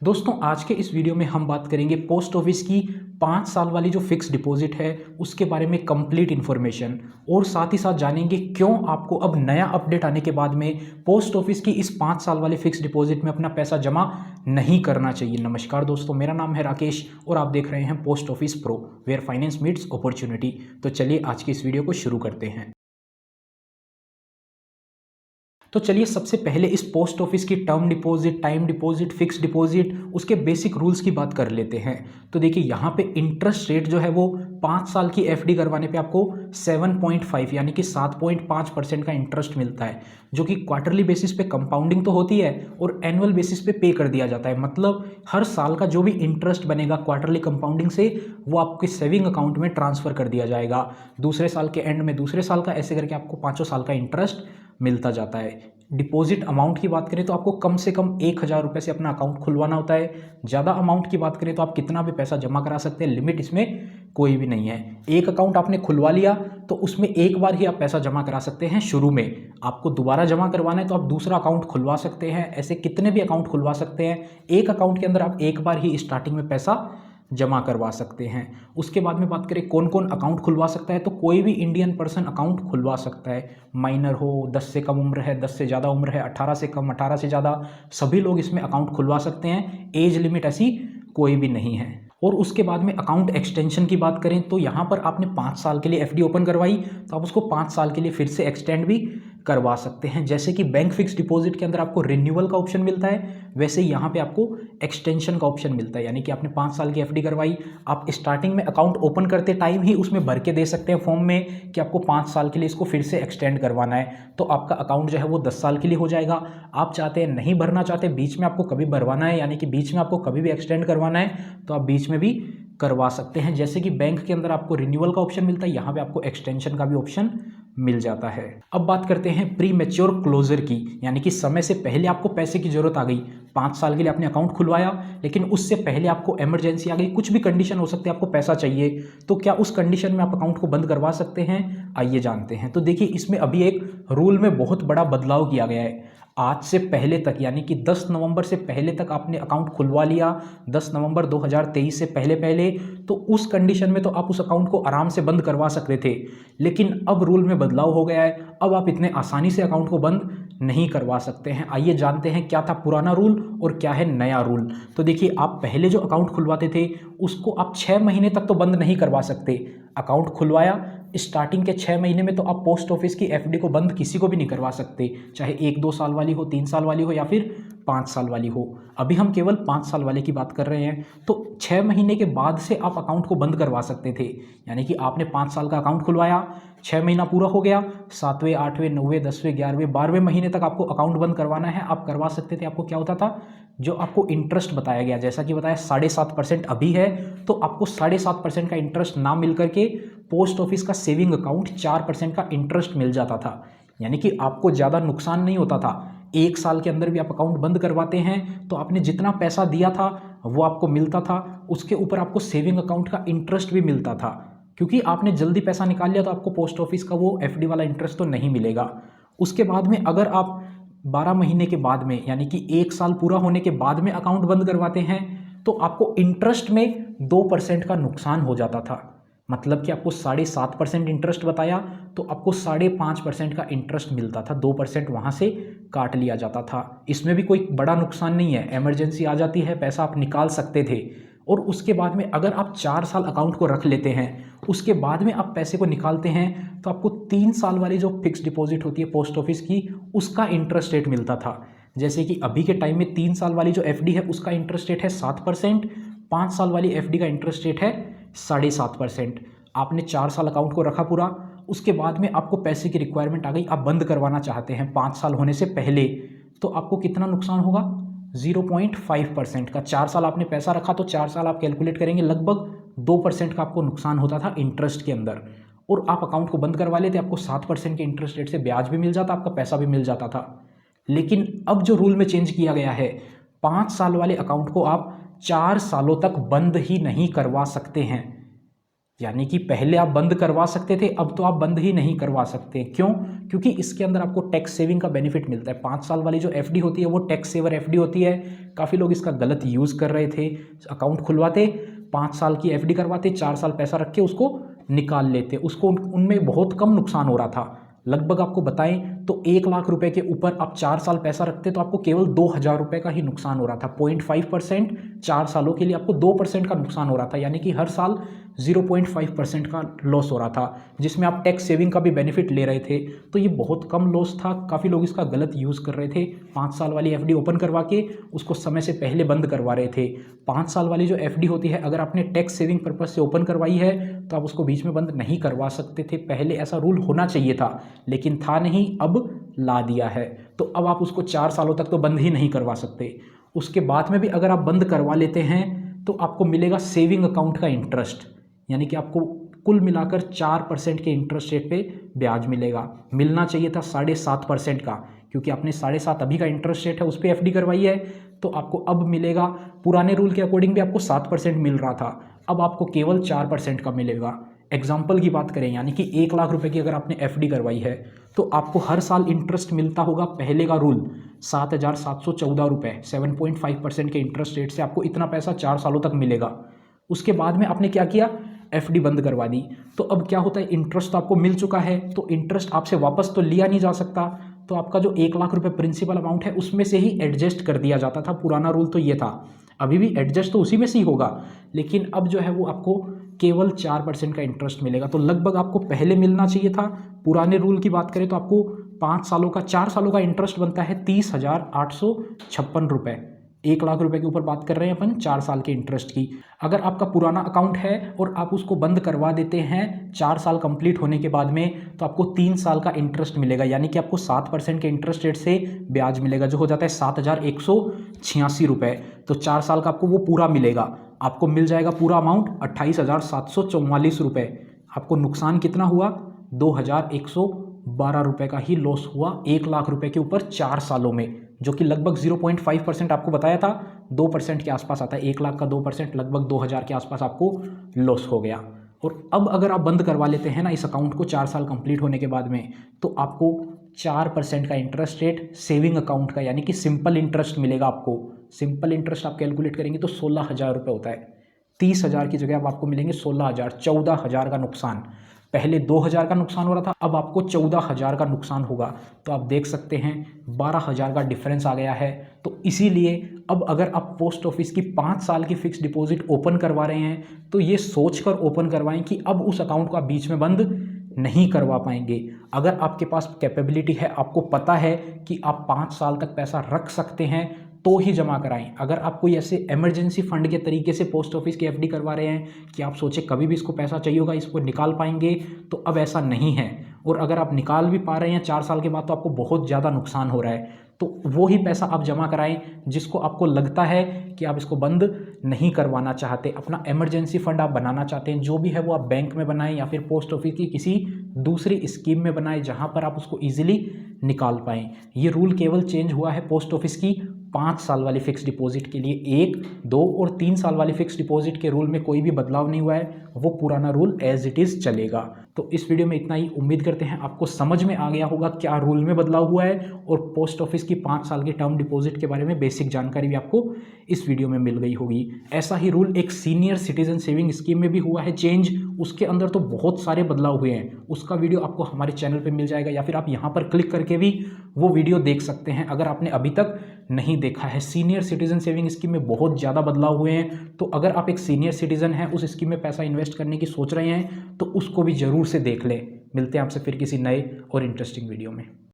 दोस्तों आज के इस वीडियो में हम बात करेंगे पोस्ट ऑफिस की 5 साल वाली जो फिक्स डिपॉजिट है उसके बारे में कंप्लीट इन्फॉर्मेशन और साथ ही साथ जानेंगे क्यों आपको अब नया अपडेट आने के बाद में पोस्ट ऑफिस की इस 5 साल वाली फिक्स डिपॉजिट में अपना पैसा जमा नहीं करना चाहिए। नमस्कार दोस्तों, मेरा नाम है राकेश और आप देख रहे हैं post office pro where finance meets opportunity. तो चलिए आज की इस वीडियो को शुरू करते हैं। तो चलिए सबसे पहले इस पोस्ट ऑफिस की term deposit, time deposit, fix deposit, उसके बेसिक रूल्स की बात कर लेते हैं। तो देखिए यहाँ पे इंटरेस्ट रेट जो है वो 5 साल की एफडी करवाने पे आपको 7.5 यानी कि 7.5% का इंटरेस्ट मिलता है, जो कि क्वार्टरली बेसिस पे कंपाउंडिंग तो होती है और एनुअल बेसिस पे कर दिया जाता है। मतलब हर साल का जो भी इंटरेस्ट बनेगा क्वार्टरली कंपाउंडिंग से वो आपके सेविंग अकाउंट में ट्रांसफर कर दिया जाएगा। दूसरे साल के एंड में दूसरे साल का, ऐसे करके आपको 5 साल का इंटरेस्ट मिलता जाता है। डिपॉजिट अमाउंट की बात करें तो आपको कम से कम 1,000 रुपये से अपना अकाउंट खुलवाना होता है। ज़्यादा अमाउंट की बात करें तो आप कितना भी पैसा जमा करा सकते हैं, लिमिट इसमें कोई भी नहीं है। एक अकाउंट आपने खुलवा लिया तो उसमें एक बार ही आप पैसा जमा करा सकते हैं। शुरू में आपको दोबारा जमा करवाना है तो आप दूसरा अकाउंट खुलवा सकते हैं। ऐसे कितने भी अकाउंट खुलवा सकते हैं। एक अकाउंट के अंदर आप एक बार ही स्टार्टिंग में पैसा जमा करवा सकते हैं। उसके बाद में बात करें कौन कौन अकाउंट खुलवा सकता है, तो कोई भी इंडियन पर्सन अकाउंट खुलवा सकता है। माइनर हो, 10 से कम उम्र है, 10 से ज़्यादा उम्र है, 18 से कम, 18 से ज़्यादा, सभी लोग इसमें अकाउंट खुलवा सकते हैं। एज लिमिट ऐसी कोई भी नहीं है। और उसके बाद में अकाउंट एक्सटेंशन की बात करें तो यहाँ पर आपने 5 साल के लिए एफडी ओपन करवाई तो आप उसको 5 साल के लिए फिर से एक्सटेंड भी करवा सकते हैं। जैसे कि बैंक फिक्स डिपॉजिट के अंदर आपको रिन्यूअल का ऑप्शन मिलता है, वैसे ही यहाँ पे आपको एक्सटेंशन का ऑप्शन मिलता है। यानी कि आपने 5 साल की एफडी करवाई, आप स्टार्टिंग में अकाउंट ओपन करते टाइम ही उसमें भर के दे सकते हैं फॉर्म में कि आपको 5 साल के लिए इसको फिर से एक्सटेंड करवाना है, तो आपका अकाउंट जो है वो 10 साल के लिए हो जाएगा। आप चाहते हैं नहीं भरना चाहते, बीच में आपको कभी भरवाना है, यानी कि बीच में आपको कभी भी एक्सटेंड करवाना है तो आप बीच में भी करवा सकते हैं। जैसे कि बैंक के अंदर आपको रिन्यूअल का ऑप्शन मिलता है, यहाँ पे आपको एक्सटेंशन का भी ऑप्शन मिल जाता है। अब बात करते हैं प्री मैच्योर क्लोजर की, यानी कि समय से पहले आपको पैसे की जरूरत आ गई। 5 साल के लिए आपने अकाउंट खुलवाया लेकिन उससे पहले आपको इमरजेंसी आ गई, कुछ भी कंडीशन हो सकती है, आपको पैसा चाहिए, तो क्या उस कंडीशन में आप अकाउंट को बंद करवा सकते हैं? आइए जानते हैं। तो देखिए इसमें अभी एक रूल में बहुत बड़ा बदलाव किया गया है। आज से पहले तक, यानी कि 10 नवंबर से पहले तक आपने अकाउंट खुलवा लिया, 10 नवंबर 2023 से पहले पहले, तो उस कंडीशन में तो आप उस अकाउंट को आराम से बंद करवा सकते थे। लेकिन अब रूल में बदलाव हो गया है, अब आप इतने आसानी से अकाउंट को बंद नहीं करवा सकते हैं। आइए जानते हैं क्या था पुराना रूल और क्या है नया रूल। तो देखिए आप पहले जो अकाउंट खुलवाते थे उसको आप 6 महीने तक तो बंद नहीं करवा सकते। अकाउंट खुलवाया, स्टार्टिंग के 6 महीने में तो आप पोस्ट ऑफिस की एफडी को बंद किसी को भी नहीं करवा सकते, चाहे 1-2 साल वाली हो, 3 साल वाली हो या फिर 5 साल वाली हो। अभी हम केवल 5 साल वाले की बात कर रहे हैं। तो 6 महीने के बाद से आप अकाउंट को बंद करवा सकते थे। यानी कि आपने 5 साल का अकाउंट खुलवाया, 6 महीना पूरा हो गया, 7वें, 8वें, 9वें, 10वें, 11वें, 12वें महीने तक आपको अकाउंट बंद करवाना है, आप करवा सकते थे। आपको क्या होता था, जो आपको इंटरेस्ट बताया गया, जैसा कि बताया 7.5% अभी है, तो आपको 7.5% का इंटरेस्ट ना मिल करके पोस्ट ऑफिस का सेविंग अकाउंट 4% का इंटरेस्ट मिल जाता था। यानी कि आपको ज़्यादा नुकसान नहीं होता था। 1 साल के अंदर भी आप अकाउंट बंद करवाते हैं तो आपने जितना पैसा दिया था वो आपको मिलता था, उसके ऊपर आपको सेविंग अकाउंट का इंटरेस्ट भी मिलता था। क्योंकि आपने जल्दी पैसा निकाल लिया तो आपको पोस्ट ऑफिस का वो एफडी वाला इंटरेस्ट तो नहीं मिलेगा। उसके बाद में अगर आप 12 महीने के बाद में, यानी कि 1 साल पूरा होने के बाद में अकाउंट बंद करवाते हैं तो आपको इंटरेस्ट में 2% का नुकसान हो जाता था। मतलब कि आपको 7.5% इंटरेस्ट बताया तो आपको 5.5% का इंटरेस्ट मिलता था, 2% वहाँ से काट लिया जाता था। इसमें भी कोई बड़ा नुकसान नहीं है, इमरजेंसी आ जाती है, पैसा आप निकाल सकते थे। और उसके बाद में अगर आप 4 साल अकाउंट को रख लेते हैं, उसके बाद में आप पैसे को निकालते हैं तो आपको 3 साल वाली जो फिक्स डिपॉजिट होती है पोस्ट ऑफिस की, उसका इंटरेस्ट रेट मिलता था। जैसे कि अभी के टाइम में 3 साल वाली जो एफडी है उसका इंटरेस्ट रेट है 7%, 5 साल वाली एफडी का इंटरेस्ट रेट है 7.5%। आपने 4 साल अकाउंट को रखा पूरा, उसके बाद में आपको पैसे की रिक्वायरमेंट आ गई, आप बंद करवाना चाहते हैं 5 साल होने से पहले, तो आपको कितना नुकसान होगा, 0.5% का। 4 साल आपने पैसा रखा तो 4 साल आप कैलकुलेट करेंगे, लगभग 2% का आपको नुकसान होता था इंटरेस्ट के अंदर। और आप अकाउंट को बंद करवा लेते, आपको 7% के इंटरेस्ट रेट से ब्याज भी मिल जाता, आपका पैसा भी मिल जाता था। लेकिन अब जो रूल में चेंज किया गया है, 5 साल वाले अकाउंट को आप 4 सालों तक बंद ही नहीं करवा सकते हैं। यानी कि पहले आप बंद करवा सकते थे, अब तो आप बंद ही नहीं करवा सकते। क्यों? क्योंकि इसके अंदर आपको टैक्स सेविंग का बेनिफिट मिलता है। 5 साल वाली जो एफडी होती है वो टैक्स सेवर एफडी होती है। काफ़ी लोग इसका गलत यूज़ कर रहे थे, अकाउंट खुलवाते, 5 साल की एफडी करवाते, 4 साल पैसा रख के उसको निकाल लेते, उसको उनमें बहुत कम नुकसान हो रहा था। लगभग आपको बताएं तो 1 लाख रुपए के ऊपर आप 4 साल पैसा रखते तो आपको केवल 2,000 रुपये का ही नुकसान हो रहा था। 0.5%, 4 सालों के लिए आपको 2% का नुकसान हो रहा था, यानी कि हर साल 0.5% का लॉस हो रहा था, जिसमें आप टैक्स सेविंग का भी बेनिफिट ले रहे थे। तो ये बहुत कम लॉस था। काफ़ी लोग इसका गलत यूज़ कर रहे थे। 5 साल वाली एफडी ओपन करवा के उसको समय से पहले बंद करवा रहे थे। 5 साल वाली जो एफडी होती है, अगर आपने टैक्स सेविंग पर्पज से ओपन करवाई है तो आप उसको बीच में बंद नहीं करवा सकते थे। पहले ऐसा रूल होना चाहिए था, लेकिन था नहीं, अब ला दिया है। तो अब आप उसको 4 सालों तक तो बंद ही नहीं करवा सकते। उसके बाद में भी अगर आप बंद करवा लेते हैं तो आपको मिलेगा सेविंग अकाउंट का इंटरेस्ट, यानी कि आपको कुल मिलाकर 4% के इंटरेस्ट रेट पे ब्याज मिलेगा। मिलना चाहिए था 7.5% का, क्योंकि आपने 7.5 अभी का इंटरेस्ट रेट है उस पर एफडी करवाई है, तो आपको अब मिलेगा। पुराने रूल के अकॉर्डिंग भी आपको 7% मिल रहा था, अब आपको केवल 4% का मिलेगा। एग्जाम्पल की बात करें, यानी कि 1 लाख रुपए की अगर आपने एफडी करवाई है तो आपको हर साल इंटरेस्ट मिलता होगा। पहले का रूल 7,714 रुपये, 7.5% के इंटरेस्ट रेट से आपको इतना पैसा 4 सालों तक मिलेगा। उसके बाद में आपने क्या किया, एफडी बंद करवा दी। तो अब क्या होता है, इंटरेस्ट तो आपको मिल चुका है, तो इंटरेस्ट आपसे वापस तो लिया नहीं जा सकता, तो आपका जो 1 लाख रुपए प्रिंसिपल अमाउंट है उसमें से ही एडजस्ट कर दिया जाता था। पुराना रूल तो ये था, अभी भी एडजस्ट तो उसी में से ही होगा, लेकिन अब जो है वो आपको केवल 4% का इंटरेस्ट मिलेगा। तो लगभग आपको पहले मिलना चाहिए था। पुराने रूल की बात करें तो आपको 5 सालों का, 4 सालों का इंटरेस्ट बनता है 30,856 रुपये। 1 लाख रुपए के ऊपर बात कर रहे हैं अपन 4 साल के इंटरेस्ट की। अगर आपका पुराना अकाउंट है और आप उसको बंद करवा देते हैं 4 साल कंप्लीट होने के बाद में, तो आपको 3 साल का इंटरेस्ट मिलेगा, यानी कि आपको 7% के इंटरेस्ट रेट से ब्याज मिलेगा, जो हो जाता है 7,186 रुपये। तो 4 साल का आपको वो पूरा मिलेगा। आपको मिल जाएगा पूरा अमाउंट 28,744 रुपये। आपको नुकसान कितना हुआ, 2,112 रुपये का ही लॉस हुआ 1 लाख रुपए के ऊपर 4 सालों में, जो कि लगभग 0.5% आपको बताया था, 2% के आसपास आता है। 1 लाख का 2% लगभग 2,000 के आसपास आपको लॉस हो गया। और अब अगर आप बंद करवा लेते हैं ना इस अकाउंट को 4 साल कंप्लीट होने के बाद में, तो आपको 4% का इंटरेस्ट रेट सेविंग अकाउंट का, यानी कि सिंपल इंटरेस्ट मिलेगा आपको। सिंपल इंटरेस्ट आप कैलकुलेट करेंगे तो 16,000 रुपये होता है। 30,000 की जगह अब आपको मिलेंगे 16,000, 14,000 का नुकसान। पहले 2,000 का नुकसान हो रहा था, अब आपको 14,000 का नुकसान होगा। तो आप देख सकते हैं 12,000 का डिफरेंस आ गया है। तो इसीलिए अब अगर आप पोस्ट ऑफिस की 5 साल की फिक्स डिपॉजिट ओपन करवा रहे हैं तो ये सोचकर ओपन करवाएं कि अब उस अकाउंट को आप बीच में बंद नहीं करवा पाएंगे। अगर आपके पास कैपेबिलिटी है, आपको पता है कि आप 5 साल तक पैसा रख सकते हैं, तो ही जमा कराएं। अगर आप कोई ऐसे इमरजेंसी फंड के तरीके से पोस्ट ऑफिस की एफडी करवा रहे हैं कि आप सोचे कभी भी इसको पैसा चाहिए होगा, इसको निकाल पाएंगे, तो अब ऐसा नहीं है। और अगर आप निकाल भी पा रहे हैं 4 साल के बाद, तो आपको बहुत ज़्यादा नुकसान हो रहा है। तो वो ही पैसा आप जमा कराएं जिसको आपको लगता है कि आप इसको बंद नहीं करवाना चाहते। अपना इमरजेंसी फंड आप बनाना चाहते हैं, जो भी है वो आप बैंक में बनाएं या फिर पोस्ट ऑफिस की किसी दूसरी स्कीम में बनाएं, जहां पर आप उसको ईजिली निकाल पाएँ। ये रूल केवल चेंज हुआ है पोस्ट ऑफिस की 5 साल वाली फिक्स डिपॉजिट के लिए। 1, 2 और 3 साल वाली फिक्स डिपॉजिट के रूल में कोई भी बदलाव नहीं हुआ है, वो पुराना रूल एज इट इज़ चलेगा। तो इस वीडियो में इतना ही। उम्मीद करते हैं आपको समझ में आ गया होगा क्या रूल में बदलाव हुआ है, और पोस्ट ऑफिस की 5 साल की टर्म डिपॉजिट के बारे में बेसिक जानकारी भी आपको इस वीडियो में मिल गई होगी। ऐसा ही रूल एक सीनियर सिटीजन सेविंग स्कीम में भी हुआ है चेंज। उसके अंदर तो बहुत सारे बदलाव हुए हैं, उसका वीडियो आपको हमारे चैनल पर मिल जाएगा, या फिर आप यहाँ पर क्लिक करके भी वो वीडियो देख सकते हैं अगर आपने अभी तक नहीं देखा है। सीनियर सिटीजन सेविंग स्कीम में बहुत ज़्यादा बदलाव हुए हैं। तो अगर आप एक सीनियर सिटीजन हैं, उस स्कीम में पैसा इन्वेस्ट करने की सोच रहे हैं, तो उसको भी ज़रूर से देख लें। मिलते हैं आपसे फिर किसी नए और इंटरेस्टिंग वीडियो में।